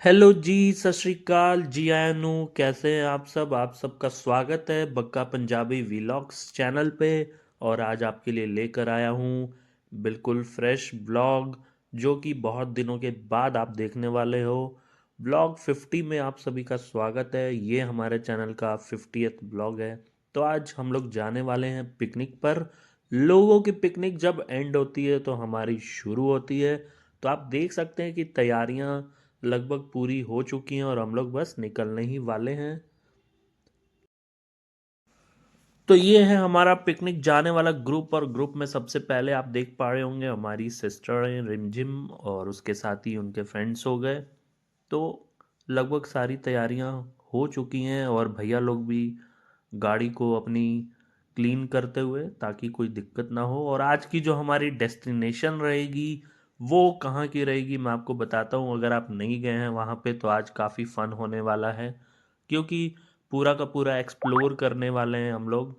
Hello जी, सत श्री अकाल जी आयानू। कैसे हैं आप सब? आप सबका स्वागत है बक्का पंजाबी वीलॉग्स चैनल पे। और आज आपके लिए लेकर आया हूँ बिल्कुल फ्रेश ब्लॉग, जो कि बहुत दिनों के बाद आप देखने वाले हो। ब्लॉग 50 में आप सभी का स्वागत है। ये हमारे चैनल का 50th ब्लॉग है। तो आज हम लोग जाने वाले हैं पिकनिक पर। लोगों की पिकनिक जब एंड होती है तो हमारी शुरू होती है। तो आप देख सकते हैं कि तैयारियां लगभग पूरी हो चुकी हैं और हम लोग बस निकलने ही वाले हैं। तो ये है हमारा पिकनिक जाने वाला ग्रुप, और ग्रुप में सबसे पहले आप देख पा रहे होंगे हमारी सिस्टर हैं रिमझिम, और उसके साथ ही उनके फ्रेंड्स हो गए। तो लगभग सारी तैयारियां हो चुकी हैं और भैया लोग भी गाड़ी को अपनी क्लीन करते हुए, ताकि कोई दिक्कत ना हो। और आज की जो हमारी डेस्टिनेशन रहेगी वो कहाँ की रहेगी मैं आपको बताता हूँ। अगर आप नहीं गए हैं वहाँ पे तो आज काफ़ी फन होने वाला है, क्योंकि पूरा का पूरा एक्सप्लोर करने वाले हैं हम लोग।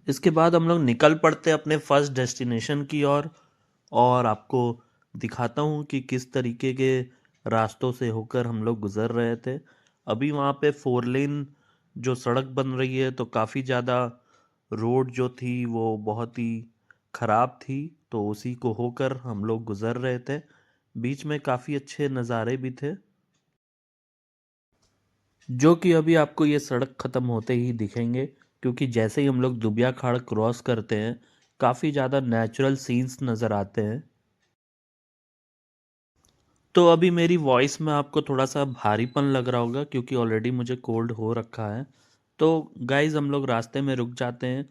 इसके बाद हम लोग निकल पड़ते हैं अपने फर्स्ट डेस्टिनेशन की ओर। और आपको दिखाता हूँ कि किस तरीके के रास्तों से होकर हम लोग गुजर रहे थे। अभी वहाँ पे 4 लेन जो सड़क बन रही है, तो काफ़ी ज़्यादा रोड जो थी वो बहुत ही ख़राब थी, तो उसी को होकर हम लोग गुजर रहे थे। बीच में काफ़ी अच्छे नज़ारे भी थे, जो कि अभी आपको ये सड़क ख़त्म होते ही दिखेंगे, क्योंकि जैसे ही हम लोग दुबिया खाड़ क्रॉस करते हैं काफ़ी ज़्यादा नेचुरल सीन्स नज़र आते हैं। तो अभी मेरी वॉइस में आपको थोड़ा सा भारीपन लग रहा होगा, क्योंकि ऑलरेडी मुझे कोल्ड हो रखा है। तो गाइज हम लोग रास्ते में रुक जाते हैं।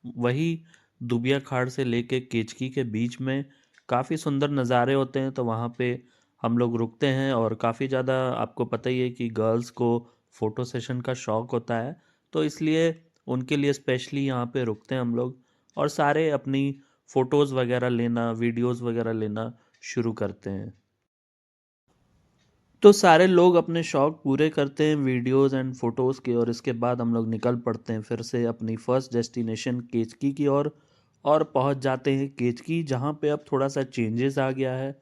वही दुबिया खाड़ से लेके केचकी के बीच में काफ़ी सुंदर नज़ारे होते हैं, तो वहाँ पे हम लोग रुकते हैं। और काफ़ी ज़्यादा आपको पता ही है कि गर्ल्स को फ़ोटो सेशन का शौक़ होता है, तो इसलिए उनके लिए स्पेशली यहाँ पे रुकते हैं हम लोग। और सारे अपनी फ़ोटोज़ वगैरह लेना, वीडियोज़ वगैरह लेना शुरू करते हैं। तो सारे लोग अपने शौक पूरे करते हैं वीडियोस एंड फोटोज़ के, और इसके बाद हम लोग निकल पड़ते हैं फिर से अपनी फर्स्ट डेस्टिनेशन केचकी की ओर। और पहुंच जाते हैं केचकी, जहां पे अब थोड़ा सा चेंजेस आ गया है।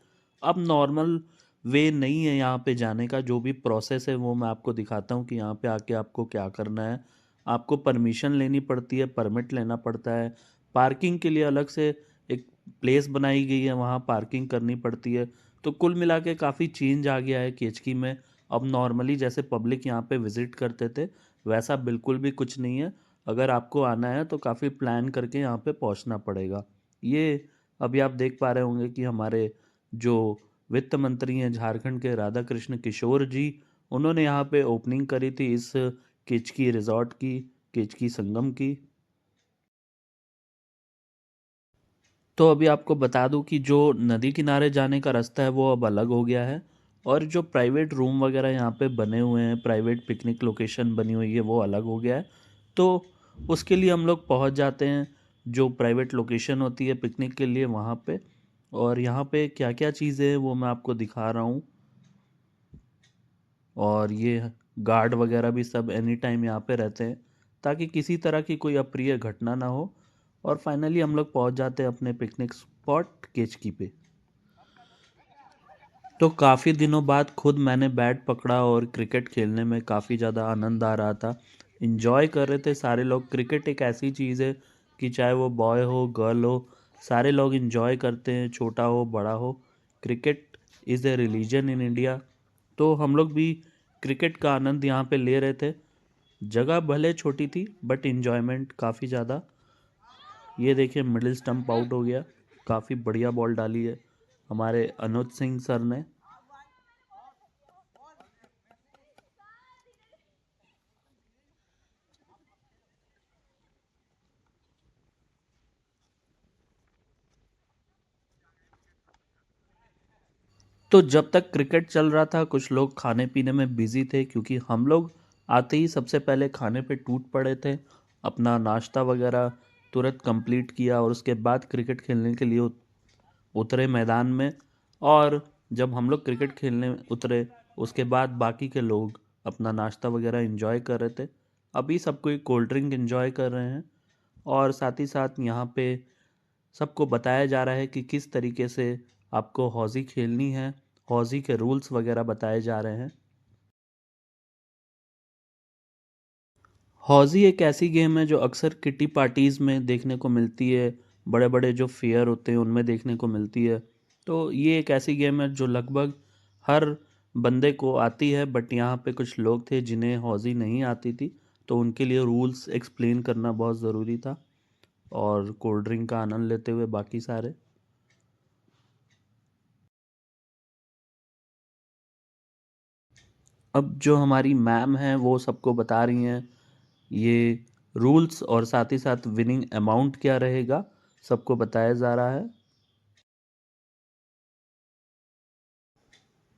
अब नॉर्मल वे नहीं है यहाँ पे जाने का। जो भी प्रोसेस है वो मैं आपको दिखाता हूँ कि यहाँ पे आके आपको क्या करना है। आपको परमिशन लेनी पड़ती है, परमिट लेना पड़ता है। पार्किंग के लिए अलग से एक प्लेस बनाई गई है, वहाँ पार्किंग करनी पड़ती है। तो कुल मिला के काफ़ी चेंज आ गया है केचकी में। अब नॉर्मली जैसे पब्लिक यहाँ पे विज़िट करते थे, वैसा बिल्कुल भी कुछ नहीं है। अगर आपको आना है तो काफ़ी प्लान करके यहाँ पे पहुँचना पड़ेगा। ये अभी आप देख पा रहे होंगे कि हमारे जो वित्त मंत्री हैं झारखंड के, राधा कृष्ण किशोर जी, उन्होंने यहाँ पे ओपनिंग करी थी इस केचकी रिजॉर्ट की, केचकी संगम की। तो अभी आपको बता दूं कि जो नदी किनारे जाने का रास्ता है वो अब अलग हो गया है। और जो प्राइवेट रूम वगैरह यहाँ पे बने हुए हैं, प्राइवेट पिकनिक लोकेशन बनी हुई है, वो अलग हो गया है। तो उसके लिए हम लोग पहुँच जाते हैं जो प्राइवेट लोकेशन होती है पिकनिक के लिए, वहाँ पे। और यहाँ पे क्या क्या चीज़ें हैं वो मैं आपको दिखा रहा हूँ। और ये गार्ड वगैरह भी सब एनी टाइम यहाँ पे रहते हैं, ताकि किसी तरह की कोई अप्रिय घटना ना हो। और फाइनली हम लोग पहुँच जाते हैं अपने पिकनिक स्पॉट केचकी पे। तो काफ़ी दिनों बाद खुद मैंने बैट पकड़ा और क्रिकेट खेलने में काफ़ी ज़्यादा आनंद आ रहा था। इन्जॉय कर रहे थे सारे लोग। क्रिकेट एक ऐसी चीज़ है कि चाहे वो बॉय हो गर्ल हो, सारे लोग इन्जॉय करते हैं, छोटा हो बड़ा हो। Cricket is a religion in India. तो हम लोग भी क्रिकेट का आनंद यहाँ पे ले रहे थे। जगह भले छोटी थी बट इन्जॉयमेंट काफ़ी ज़्यादा। ये देखिए मिडिल स्टंप आउट हो गया। काफ़ी बढ़िया बॉल डाली है हमारे अनुज सिंह सर ने। तो जब तक क्रिकेट चल रहा था कुछ लोग खाने पीने में बिजी थे, क्योंकि हम लोग आते ही सबसे पहले खाने पे टूट पड़े थे। अपना नाश्ता वगैरह तुरंत कंप्लीट किया और उसके बाद क्रिकेट खेलने के लिए उतरे मैदान में। और जब हम लोग क्रिकेट खेलने उतरे, उसके बाद बाकी के लोग अपना नाश्ता वगैरह एंजॉय कर रहे थे। अभी सब कोई कोल्ड ड्रिंक एंजॉय कर रहे हैं। और साथ ही साथ यहाँ पे सबको बताया जा रहा है कि किस तरीके से आपको हौज़ी खेलनी है। हौज़ी के रूल्स वगैरह बताए जा रहे हैं। हौज़ी एक ऐसी गेम है जो अक्सर किटी पार्टीज़ में देखने को मिलती है, बड़े बड़े जो फेयर होते हैं उनमें देखने को मिलती है। तो ये एक ऐसी गेम है जो लगभग हर बंदे को आती है, बट यहाँ पे कुछ लोग थे जिन्हें हौज़ी नहीं आती थी, तो उनके लिए रूल्स एक्सप्लेन करना बहुत ज़रूरी था, और कोल्ड ड्रिंक का आनंद लेते हुए बाकी सारे। अब जो हमारी मैम हैं वो सबको बता रही हैं ये रूल्स, और साथ ही साथ विनिंग अमाउंट क्या रहेगा सबको बताया जा रहा है।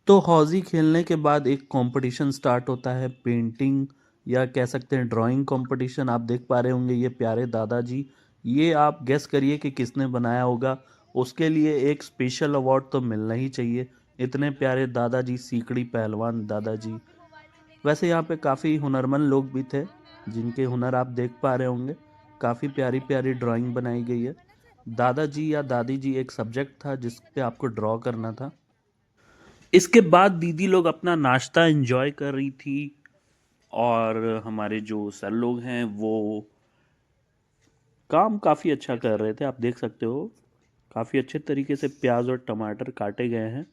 तो हौज़ी खेलने के बाद एक कंपटीशन स्टार्ट होता है, पेंटिंग या कह सकते हैं ड्राइंग कंपटीशन। आप देख पा रहे होंगे ये प्यारे दादाजी, ये आप गेस करिए कि किसने बनाया होगा। उसके लिए एक स्पेशल अवार्ड तो मिलना ही चाहिए, इतने प्यारे दादाजी, सीकड़ी पहलवान दादाजी। वैसे यहाँ पे काफ़ी हुनरमंद लोग भी थे जिनके हुनर आप देख पा रहे होंगे। काफ़ी प्यारी प्यारी ड्राइंग बनाई गई है। दादाजी या दादी जी एक सब्जेक्ट था जिस पे आपको ड्रॉ करना था। इसके बाद दीदी लोग अपना नाश्ता एंजॉय कर रही थी, और हमारे जो सर लोग हैं वो काम काफ़ी अच्छा कर रहे थे। आप देख सकते हो काफ़ी अच्छे तरीके से प्याज और टमाटर काटे गए हैं,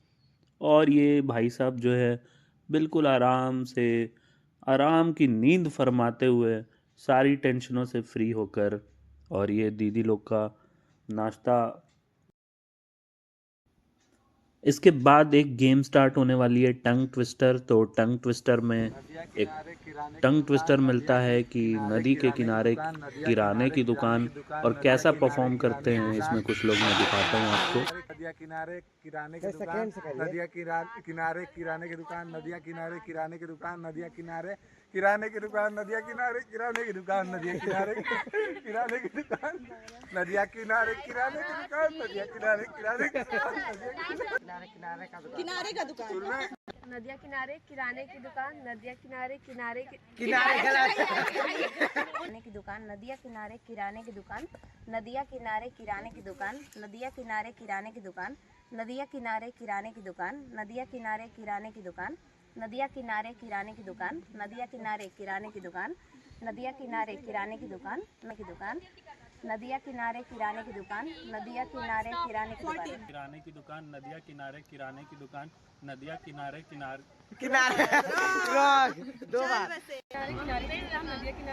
और ये भाई साहब जो है बिल्कुल आराम से, आराम की नींद फरमाते हुए, सारी टेंशनों से फ्री होकर, और ये दीदी लोग का नाश्ता। इसके बाद एक गेम स्टार्ट होने वाली है, टंग ट्विस्टर। तो टंग ट्विस्टर में एक टंग ट्विस्टर मिलता है कि नदी के किनारे किराने की दुकान, और कैसा परफॉर्म करते हैं इसमें कुछ लोग, मैं दिखाता हूँ आपको। नदिया किनारे किराने की दुकान, नदिया किनारे किराने की दुकान, नदिया किनारे किराने की दुकान, नदिया किनारे किराने की दुकान, नदिया किनारे किराने की दुकान, नदिया किनारे किराने की दुकान, नदिया किनारे किराने की दुकान, नदिया किनारे किराने की दुकान, किनारे का दुकान, नदिया किनारे किराने की दुकान, नदिया किनारे किराने की दुकान, नदिया किनारे किराने की दुकान, नदिया किनारे किराने की दुकान, नदिया किनारे किराने की दुकान, नदिया किनारे किराने की दुकान, नदिया किनारे किराने की दुकान, नदिया किनारे किराने की दुकान, नदिया किनारे किराने की दुकान, नदिया किनारे किराने की दुकान, नदिया किनारे किराने की दुकान, नदिया किनारे किराने की दुकान, किराने की दुकान, नदिया किनारे किराने की दुकान, नदिया किनारे किनारे किनारे दो बार नदिया किनारे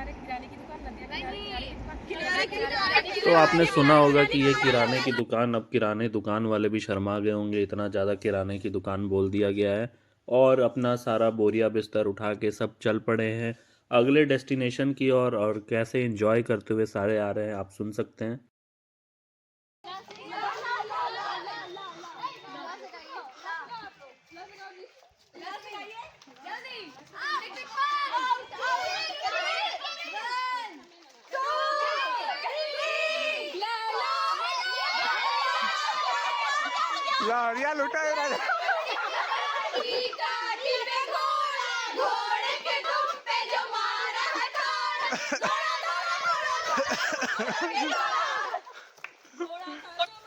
किराने की दुकान, नदिया किनारे तो आपने सुना होगा कि ये किराने की दुकान, अब किराने दुकान वाले भी शर्मा गए होंगे, इतना ज़्यादा किराने की दुकान बोल दिया गया है, और अपना सारा बोरिया बिस्तर उठा के सब चल पड़े हैं अगले डेस्टिनेशन की ओर, और कैसे एंजॉय करते हुए सारे आ रहे हैं आप सुन सकते हैं। लहरिया लुटा है राजा।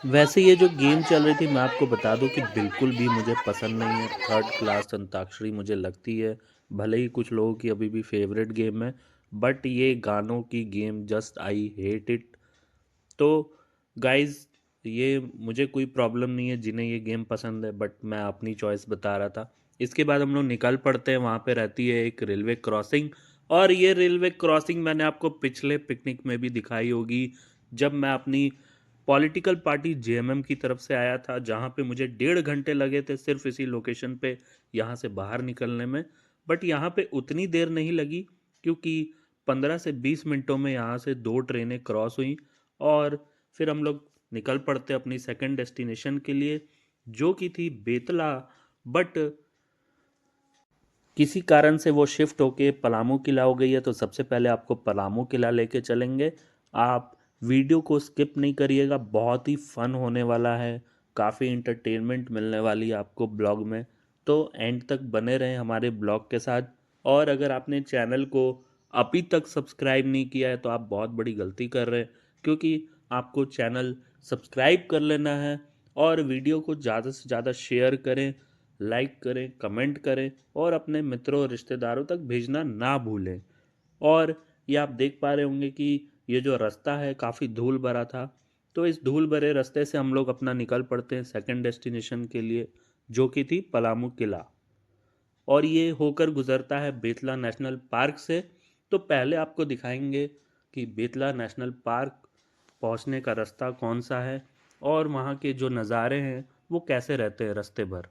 वैसे ये जो गेम चल रही थी, मैं आपको बता दूं कि बिल्कुल भी मुझे पसंद नहीं है। थर्ड क्लास अंताक्षरी मुझे लगती है, भले ही कुछ लोगों की अभी भी फेवरेट गेम है, बट ये गानों की game, just I hate it. तो गाइज, ये मुझे कोई प्रॉब्लम नहीं है जिन्हें ये गेम पसंद है, बट मैं अपनी चॉइस बता रहा था। इसके बाद हम लोग निकल पड़ते हैं, वहाँ पे रहती है एक रेलवे क्रॉसिंग, और ये रेलवे क्रॉसिंग मैंने आपको पिछले पिकनिक में भी दिखाई होगी, जब मैं अपनी पॉलिटिकल पार्टी जेएमएम की तरफ से आया था, जहाँ पे मुझे 1.5 घंटे लगे थे सिर्फ इसी लोकेशन पे यहाँ से बाहर निकलने में। बट यहाँ पे उतनी देर नहीं लगी, क्योंकि 15 से 20 मिनटों में यहाँ से 2 ट्रेनें क्रॉस हुई, और फिर हम लोग निकल पड़ते अपनी सेकंड डेस्टिनेशन के लिए, जो कि थी बेतला। बट किसी कारण से वो शिफ्ट होके पलामू किला हो गई है, तो सबसे पहले आपको पलामू किला लेके चलेंगे। आप वीडियो को स्किप नहीं करिएगा, बहुत ही फन होने वाला है, काफ़ी इंटरटेनमेंट मिलने वाली है आपको ब्लॉग में। तो एंड तक बने रहें हमारे ब्लॉग के साथ, और अगर आपने चैनल को अभी तक सब्सक्राइब नहीं किया है तो आप बहुत बड़ी गलती कर रहे हैं, क्योंकि आपको चैनल सब्सक्राइब कर लेना है, और वीडियो को ज़्यादा से ज़्यादा शेयर करें, लाइक करें, कमेंट करें और अपने मित्रों और रिश्तेदारों तक भेजना ना भूलें। और ये आप देख पा रहे होंगे कि ये जो रास्ता है काफ़ी धूल भरा था, तो इस धूल भरे रास्ते से हम लोग अपना निकल पड़ते हैं सेकंड डेस्टिनेशन के लिए, जो कि थी पलामू किला। और ये होकर गुजरता है बेतला नेशनल पार्क से। तो पहले आपको दिखाएंगे कि बेतला नेशनल पार्क पहुंचने का रास्ता कौन सा है और वहाँ के जो नज़ारे हैं वो कैसे रहते हैं रास्ते भर।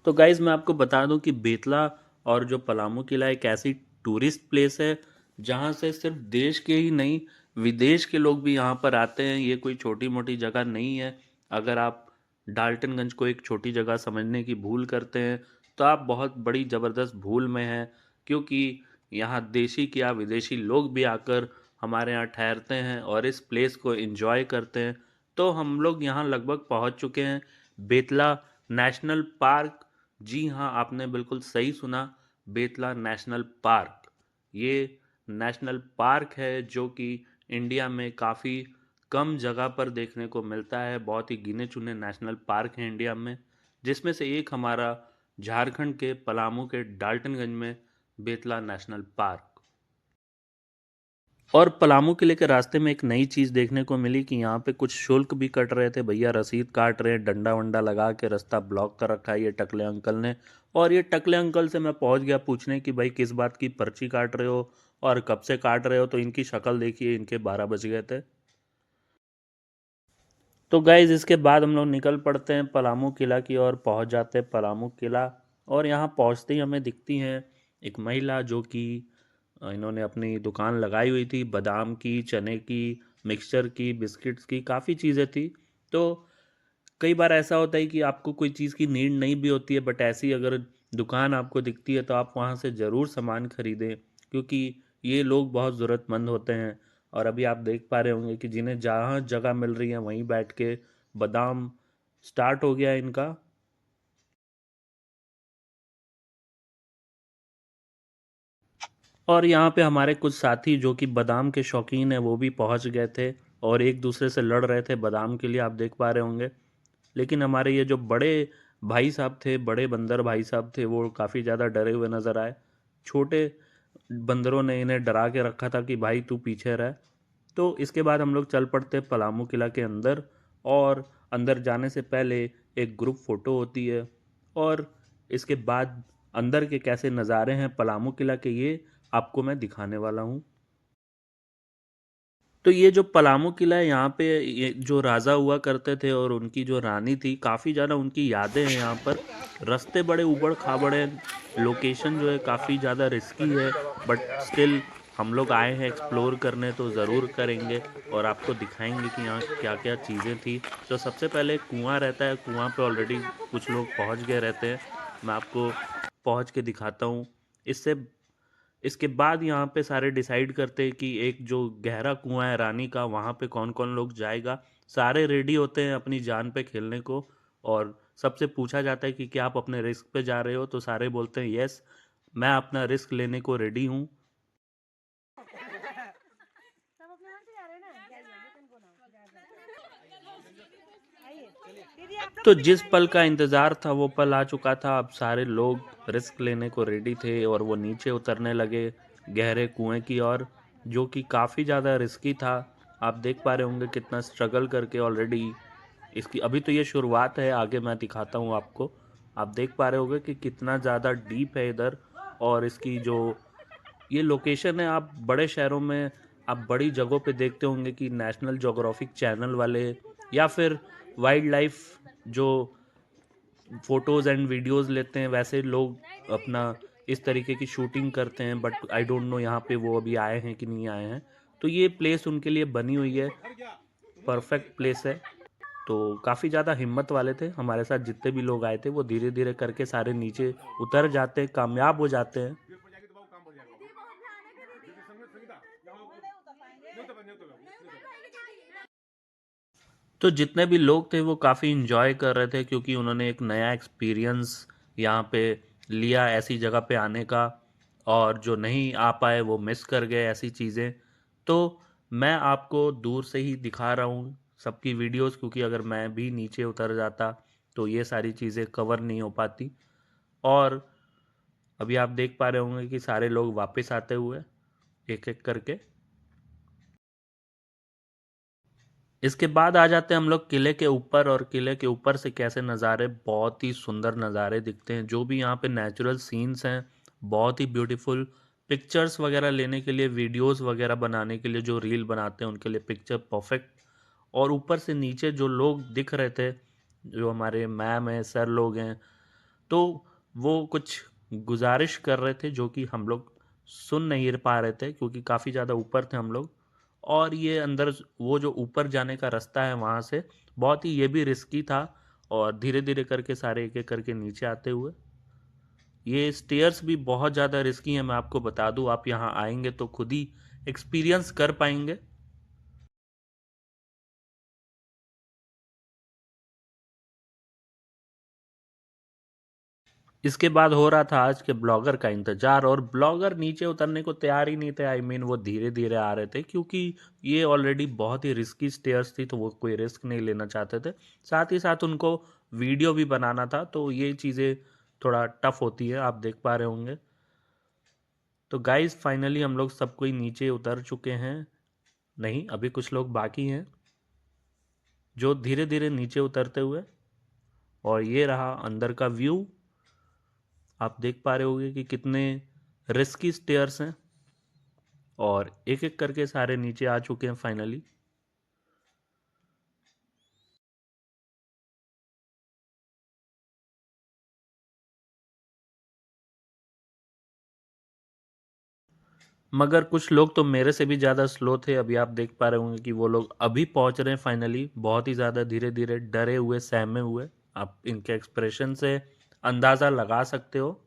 तो गाइज मैं आपको बता दूं कि बेतला और जो पलामू किला एक ऐसी टूरिस्ट प्लेस है जहाँ से सिर्फ देश के ही नहीं विदेश के लोग भी यहाँ पर आते हैं। ये कोई छोटी मोटी जगह नहीं है। अगर आप डाल्टनगंज को एक छोटी जगह समझने की भूल करते हैं तो आप बहुत बड़ी ज़बरदस्त भूल में हैं, क्योंकि यहाँ देशी क्या विदेशी लोग भी आकर हमारे यहाँ ठहरते हैं और इस प्लेस को एंजॉय करते हैं। तो हम लोग यहाँ लगभग पहुँच चुके हैं बेतला नेशनल पार्क। जी हाँ, आपने बिल्कुल सही सुना, बेतला नेशनल पार्क। ये नेशनल पार्क है जो कि इंडिया में काफ़ी कम जगह पर देखने को मिलता है। बहुत ही गिने चुने नेशनल पार्क हैं इंडिया में, जिसमें से एक हमारा झारखंड के पलामू के डाल्टनगंज में बेतला नेशनल पार्क। और पलामू किले के रास्ते में एक नई चीज़ देखने को मिली कि यहाँ पे कुछ शुल्क भी कट रहे थे। भैया रसीद काट रहे हैं, डंडा वंडा लगा के रास्ता ब्लॉक कर रखा है ये टकले अंकल ने। और ये टकले अंकल से मैं पहुँच गया पूछने कि भाई किस बात की पर्ची काट रहे हो और कब से काट रहे हो। तो इनकी शक्ल देखिए, इनके 12 बज गए थे। तो गाइज इसके बाद हम लोग निकल पड़ते हैं पलामू किला की ओर, पहुँच जाते हैं पलामू किला। और यहाँ पहुँचते ही हमें दिखती हैं एक महिला जो कि इन्होंने अपनी दुकान लगाई हुई थी, बादाम की, चने की, मिक्सचर की, बिस्किट्स की, काफ़ी चीज़ें थी। तो कई बार ऐसा होता है कि आपको कोई चीज़ की नीड नहीं भी होती है, बट ऐसी अगर दुकान आपको दिखती है तो आप वहाँ से ज़रूर सामान खरीदें, क्योंकि ये लोग बहुत ज़रूरतमंद होते हैं। और अभी आप देख पा रहे होंगे कि जिन्हें जहाँ जगह मिल रही है वहीं बैठ के बादाम स्टार्ट हो गया है इनका। और यहाँ पे हमारे कुछ साथी जो कि बादाम के शौकीन हैं वो भी पहुँच गए थे और एक दूसरे से लड़ रहे थे बादाम के लिए, आप देख पा रहे होंगे। लेकिन हमारे ये जो बड़े भाई साहब थे, बड़े बंदर भाई साहब थे, वो काफ़ी ज़्यादा डरे हुए नज़र आए। छोटे बंदरों ने इन्हें डरा के रखा था कि भाई तू पीछे रह। तो इसके बाद हम लोग चल पड़ते पलामू किला के अंदर। और अंदर जाने से पहले एक ग्रुप फ़ोटो होती है। और इसके बाद अंदर के कैसे नज़ारे हैं पलामू किला के, ये आपको मैं दिखाने वाला हूँ। तो ये जो पलामू किला है, यहाँ पे ये जो राजा हुआ करते थे और उनकी जो रानी थी, काफ़ी ज़्यादा उनकी यादें हैं यहाँ पर। रास्ते बड़े ऊबड़ खाबड़ हैं, लोकेशन जो है काफ़ी ज़्यादा रिस्की है, बट स्टिल हम लोग आए हैं एक्सप्लोर करने तो ज़रूर करेंगे और आपको दिखाएंगे कि यहाँ क्या क्या चीज़ें थी। तो सबसे पहले कुआं रहता है, कुआं पे ऑलरेडी कुछ लोग पहुँच गए रहते हैं। मैं आपको पहुँच के दिखाता हूँ। इससे इसके बाद यहाँ पे सारे डिसाइड करते हैं कि एक जो गहरा कुआं है रानी का, वहाँ पे कौन कौन लोग जाएगा। सारे रेडी होते हैं अपनी जान पे खेलने को। और सबसे पूछा जाता है कि क्या आप अपने रिस्क पे जा रहे हो, तो सारे बोलते हैं यस, मैं अपना रिस्क लेने को रेडी हूँ। तो जिस पल का इंतज़ार था वो पल आ चुका था। अब सारे लोग रिस्क लेने को रेडी थे और वो नीचे उतरने लगे गहरे कुएं की ओर, जो कि काफ़ी ज़्यादा रिस्की था। आप देख पा रहे होंगे कितना स्ट्रगल करके ऑलरेडी इसकी, अभी तो ये शुरुआत है, आगे मैं दिखाता हूँ आपको। आप देख पा रहे होंगे कि कितना ज़्यादा डीप है इधर। और इसकी जो ये लोकेशन है, आप बड़े शहरों में आप बड़ी जगहों पे देखते होंगे कि नेशनल ज्योग्राफिक चैनल वाले या फिर वाइल्ड लाइफ जो फोटोज़ एंड वीडियोज़ लेते हैं, वैसे लोग अपना इस तरीके की शूटिंग करते हैं। बट आई डोंट नो यहाँ पे वो अभी आए हैं कि नहीं आए हैं। तो ये प्लेस उनके लिए बनी हुई है, परफेक्ट प्लेस है। तो काफ़ी ज़्यादा हिम्मत वाले थे हमारे साथ जितने भी लोग आए थे, वो धीरे धीरे करके सारे नीचे उतर जाते हैं, कामयाब हो जाते हैं। तो जितने भी लोग थे वो काफ़ी इन्जॉय कर रहे थे, क्योंकि उन्होंने एक नया एक्सपीरियंस यहाँ पे लिया ऐसी जगह पे आने का। और जो नहीं आ पाए वो मिस कर गए ऐसी चीज़ें। तो मैं आपको दूर से ही दिखा रहा हूँ सबकी वीडियोस, क्योंकि अगर मैं भी नीचे उतर जाता तो ये सारी चीज़ें कवर नहीं हो पाती। और अभी आप देख पा रहे होंगे कि सारे लोग वापस आते हुए एक एक करके। इसके बाद आ जाते हैं हम लोग किले के ऊपर, और किले के ऊपर से कैसे नज़ारे, बहुत ही सुंदर नज़ारे दिखते हैं। जो भी यहाँ पे नेचुरल सीन्स हैं, बहुत ही ब्यूटीफुल। पिक्चर्स वगैरह लेने के लिए, वीडियोस वगैरह बनाने के लिए, जो रील बनाते हैं उनके लिए पिक्चर परफेक्ट। और ऊपर से नीचे जो लोग दिख रहे थे, जो हमारे मैम हैं, सर लोग हैं, तो वो कुछ गुजारिश कर रहे थे जो कि हम लोग सुन नहीं पा रहे थे क्योंकि काफ़ी ज़्यादा ऊपर थे हम लोग। और ये अंदर वो जो ऊपर जाने का रास्ता है वहाँ से बहुत ही ये भी रिस्की था, और धीरे धीरे करके सारे एक एक करके नीचे आते हुए। ये स्टेयर्स भी बहुत ज़्यादा रिस्की हैं, मैं आपको बता दूँ। आप यहाँ आएंगे तो खुद ही एक्सपीरियंस कर पाएंगे। इसके बाद हो रहा था आज के ब्लॉगर का इंतजार, और ब्लॉगर नीचे उतरने को तैयार ही नहीं थे। आई मीन वो धीरे धीरे आ रहे थे क्योंकि ये ऑलरेडी बहुत ही रिस्की स्टेयर्स थी, तो वो कोई रिस्क नहीं लेना चाहते थे। साथ ही साथ उनको वीडियो भी बनाना था, तो ये चीज़ें थोड़ा टफ होती है, आप देख पा रहे होंगे। तो गाइस फाइनली हम लोग सब कोई नीचे उतर चुके हैं। नहीं, अभी कुछ लोग बाकी हैं जो धीरे धीरे नीचे उतरते हुए। और ये रहा अंदर का व्यू। आप देख पा रहे होंगे कि कितने रिस्की स्टेयर्स हैं, और एक एक करके सारे नीचे आ चुके हैं फाइनली। मगर कुछ लोग तो मेरे से भी ज़्यादा स्लो थे। अभी आप देख पा रहे होंगे कि वो लोग अभी पहुंच रहे हैं फाइनली, बहुत ही ज़्यादा धीरे धीरे, डरे हुए, सहमे हुए। आप इनके एक्सप्रेशन से अंदाज़ा लगा सकते हो।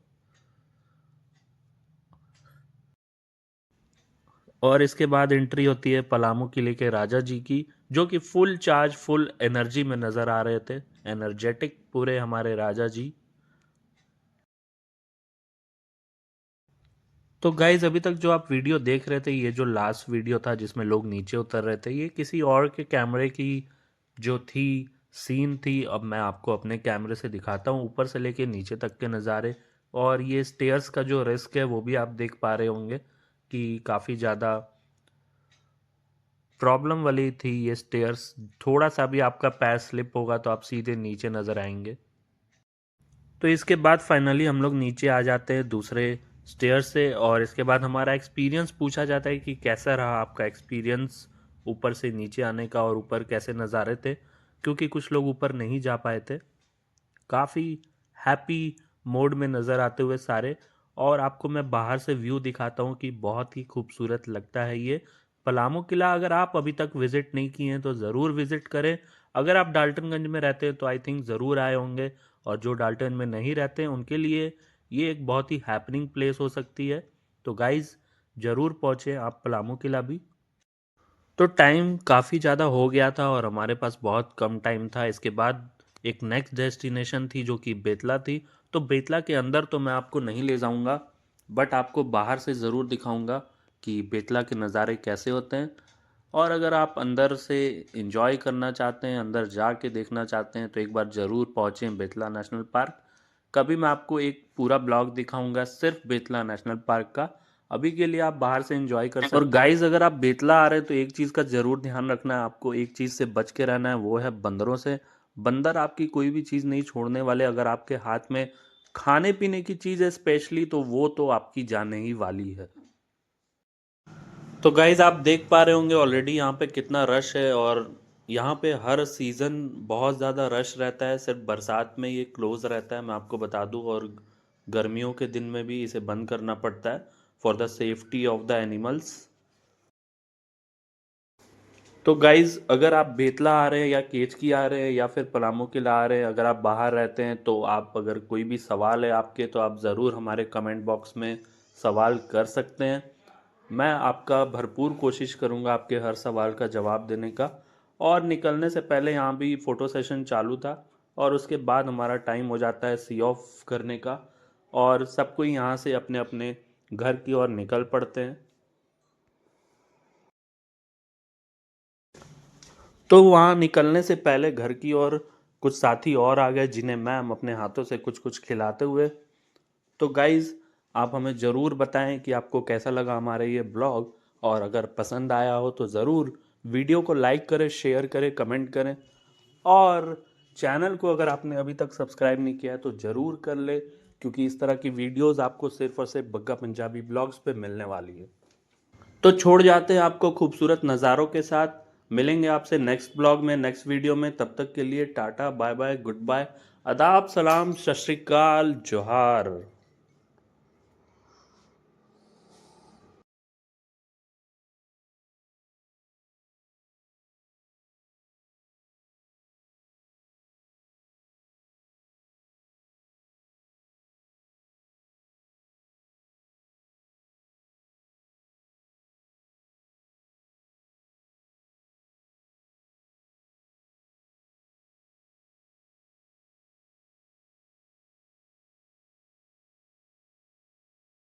और इसके बाद एंट्री होती है पलामू किले के राजा जी की, जो कि फुल चार्ज, फुल एनर्जी में नज़र आ रहे थे। एनर्जेटिक पूरे हमारे राजा जी। तो गाइज अभी तक जो आप वीडियो देख रहे थे, ये जो लास्ट वीडियो था जिसमें लोग नीचे उतर रहे थे, ये किसी और के कैमरे की जो थी, सीन थी। अब मैं आपको अपने कैमरे से दिखाता हूँ ऊपर से लेके नीचे तक के नज़ारे। और ये स्टेयर्स का जो रिस्क है वो भी आप देख पा रहे होंगे कि काफ़ी ज़्यादा प्रॉब्लम वाली थी ये स्टेयर्स। थोड़ा सा भी आपका पैर स्लिप होगा तो आप सीधे नीचे नज़र आएंगे। तो इसके बाद फाइनली हम लोग नीचे आ जाते हैं दूसरे स्टेयर से, और इसके बाद हमारा एक्सपीरियंस पूछा जाता है कि कैसा रहा आपका एक्सपीरियंस ऊपर से नीचे आने का, और ऊपर कैसे नज़ारे थे, क्योंकि कुछ लोग ऊपर नहीं जा पाए थे। काफ़ी हैप्पी मोड में नज़र आते हुए सारे। और आपको मैं बाहर से व्यू दिखाता हूँ कि बहुत ही खूबसूरत लगता है ये पलामू किला। अगर आप अभी तक विज़िट नहीं किए हैं तो ज़रूर विज़िट करें। अगर आप डाल्टनगंज में रहते हैं तो आई थिंक ज़रूर आए होंगे, और जो डाल्टन में नहीं रहते हैं उनके लिए ये एक बहुत ही हैपनिंग प्लेस हो सकती है। तो गाइज़ ज़रूर पहुँचें आप पलामू किला भी। तो टाइम काफ़ी ज़्यादा हो गया था और हमारे पास बहुत कम टाइम था। इसके बाद एक नेक्स्ट डेस्टिनेशन थी जो कि बेतला थी। तो बेतला के अंदर तो मैं आपको नहीं ले जाऊंगा, बट आपको बाहर से ज़रूर दिखाऊंगा कि बेतला के नज़ारे कैसे होते हैं। और अगर आप अंदर से इंजॉय करना चाहते हैं, अंदर जाके देखना चाहते हैं, तो एक बार ज़रूर पहुँचें बेतला नेशनल पार्क। कभी मैं आपको एक पूरा ब्लॉग दिखाऊंगा सिर्फ बेतला नेशनल पार्क का। अभी के लिए आप बाहर से एंजॉय कर सकते हैं। और गाइज अगर आप बेतला आ रहे हैं तो एक चीज़ का ज़रूर ध्यान रखना है आपको, एक चीज़ से बच के रहना है, वो है बंदरों से। बंदर आपकी कोई भी चीज़ नहीं छोड़ने वाले। अगर आपके हाथ में खाने पीने की चीज़ है स्पेशली, तो वो तो आपकी जाने ही वाली है। तो गाइज आप देख पा रहे होंगे ऑलरेडी यहाँ पे कितना रश है, और यहाँ पे हर सीज़न बहुत ज़्यादा रश रहता है। सिर्फ बरसात में ये क्लोज़ रहता है, मैं आपको बता दूँ, और गर्मियों के दिन में भी इसे बंद करना पड़ता है for the safety of the animals. तो गाइज अगर आप बेतला आ रहे हैं या केचकी आ रहे हैं या फिर पलामू किला आ रहे हैं, अगर आप बाहर रहते हैं, तो आप अगर कोई भी सवाल है आपके, तो आप ज़रूर हमारे कमेंट बॉक्स में सवाल कर सकते हैं। मैं आपका भरपूर कोशिश करूंगा आपके हर सवाल का जवाब देने का। और निकलने से पहले यहाँ भी फ़ोटो सेशन चालू था, और उसके बाद हमारा टाइम हो जाता है सी ऑफ करने का, और सब कोई यहाँ से अपने अपने घर की ओर निकल पड़ते हैं। तो वहाँ निकलने से पहले घर की ओर कुछ साथी और आ गए जिन्हें मैम अपने हाथों से कुछ कुछ खिलाते हुए। तो गाइज़, आप हमें ज़रूर बताएं कि आपको कैसा लगा हमारा ये ब्लॉग, और अगर पसंद आया हो तो ज़रूर वीडियो को लाइक करें, शेयर करें, कमेंट करें, और चैनल को अगर आपने अभी तक सब्सक्राइब नहीं किया है तो ज़रूर कर ले, क्योंकि इस तरह की वीडियोस आपको सिर्फ और सिर्फ बग्गा पंजाबी ब्लॉग्स पे मिलने वाली है। तो छोड़ जाते हैं आपको खूबसूरत नज़ारों के साथ। मिलेंगे आपसे नेक्स्ट ब्लॉग में, नेक्स्ट वीडियो में। तब तक के लिए tata, bye bye, goodbye, अदाब, सलाम, सत श्री अकाल, जोहार।